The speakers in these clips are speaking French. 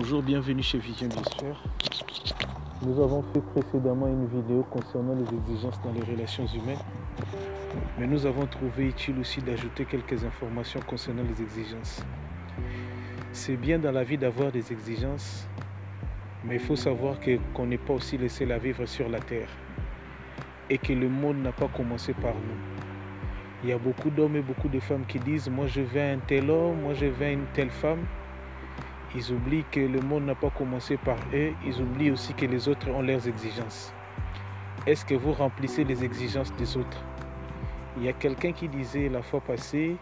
Bonjour, bienvenue chez Vision Biosphère. Nous avons fait précédemment une vidéo concernant les exigences dans les relations humaines, mais nous avons trouvé utile aussi d'ajouter quelques informations concernant les exigences. C'est bien dans la vie d'avoir des exigences, mais il faut savoir qu'on n'est pas aussi laissé la vivre sur la terre et que le monde n'a pas commencé par nous. Il y a beaucoup d'hommes et beaucoup de femmes qui disent « moi je veux un tel homme, moi je veux une telle femme ». Ils oublient que le monde n'a pas commencé par eux, ils oublient aussi que les autres ont leurs exigences. Est-ce que vous remplissez les exigences des autres? Il y a quelqu'un qui disait la fois passée,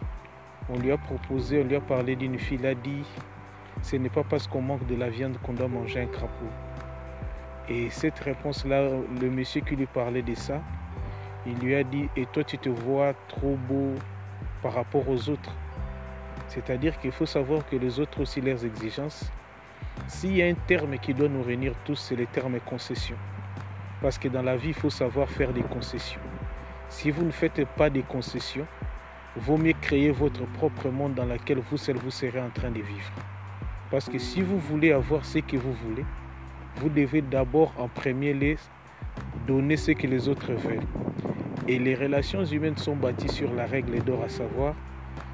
on lui a proposé, on lui a parlé d'une fille, il a dit « ce n'est pas parce qu'on manque de la viande qu'on doit manger un crapaud ». Et cette réponse-là, le monsieur qui lui parlait de ça, il lui a dit « et toi tu te vois trop beau par rapport aux autres ». C'est-à-dire qu'il faut savoir que les autres aussi leurs exigences. S'il y a un terme qui doit nous réunir tous, c'est le terme concession. Parce que dans la vie, il faut savoir faire des concessions. Si vous ne faites pas des concessions, vaut mieux créer votre propre monde dans lequel vous seul vous serez en train de vivre. Parce que si vous voulez avoir ce que vous voulez, vous devez d'abord en premier lieu donner ce que les autres veulent. Et les relations humaines sont bâties sur la règle d'or, à savoir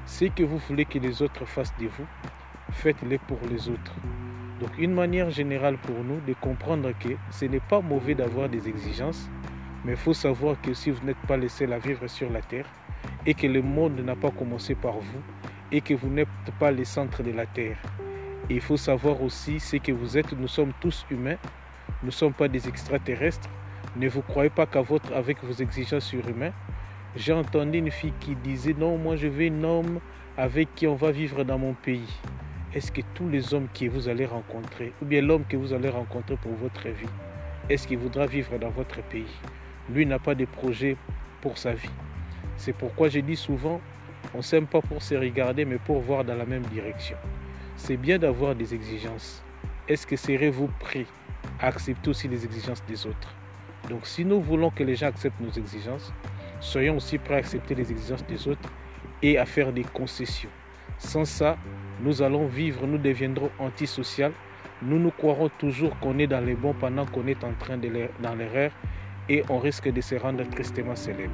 ce que vous voulez que les autres fassent de vous, faites-le pour les autres. Donc une manière générale pour nous de comprendre que ce n'est pas mauvais d'avoir des exigences, mais il faut savoir que si vous n'êtes pas laissé à vivre sur la terre et que le monde n'a pas commencé par vous et que vous n'êtes pas le centre de la terre, et il faut savoir aussi ce que vous êtes, nous sommes tous humains, nous ne sommes pas des extraterrestres, ne vous croyez pas qu'avec vos exigences surhumaines. J'ai entendu une fille qui disait « non, moi je veux un homme avec qui on va vivre dans mon pays ». Est-ce que tous les hommes que vous allez rencontrer, ou bien l'homme que vous allez rencontrer pour votre vie, est-ce qu'il voudra vivre dans votre pays? Lui n'a pas de projet pour sa vie. C'est pourquoi je dis souvent, on ne s'aime pas pour se regarder, mais pour voir dans la même direction. C'est bien d'avoir des exigences. Est-ce que serez-vous prêt à accepter aussi les exigences des autres? Donc si nous voulons que les gens acceptent nos exigences, soyons aussi prêts à accepter les exigences des autres et à faire des concessions. Sans ça, nous allons vivre, nous deviendrons antisociaux. Nous croirons toujours qu'on est dans les bons pendant qu'on est en train dans l'erreur et on risque de se rendre tristement célèbre.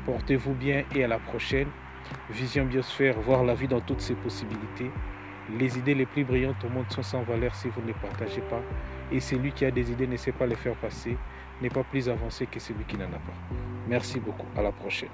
Portez-vous bien et à la prochaine. Vision Biosphère, voir la vie dans toutes ses possibilités. Les idées les plus brillantes au monde sont sans valeur si vous ne les partagez pas. Et celui qui a des idées ne sait pas les faire passer, n'est pas plus avancé que celui qui n'en a pas. Merci beaucoup. À la prochaine.